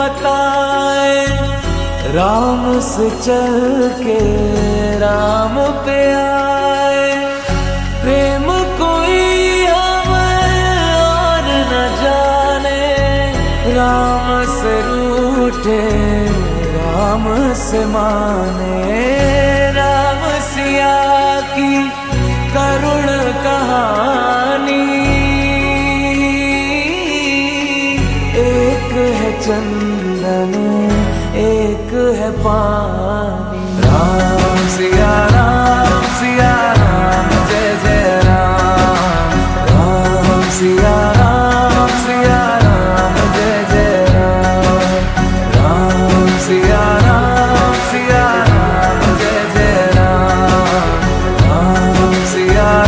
बताए, राम से चल के राम पे आए। प्रेम कोई हमें और न जाने, राम से रूठे राम से माने। राम सिया की करुण कहानी, एक है चंदन एक है पानी। राम सिया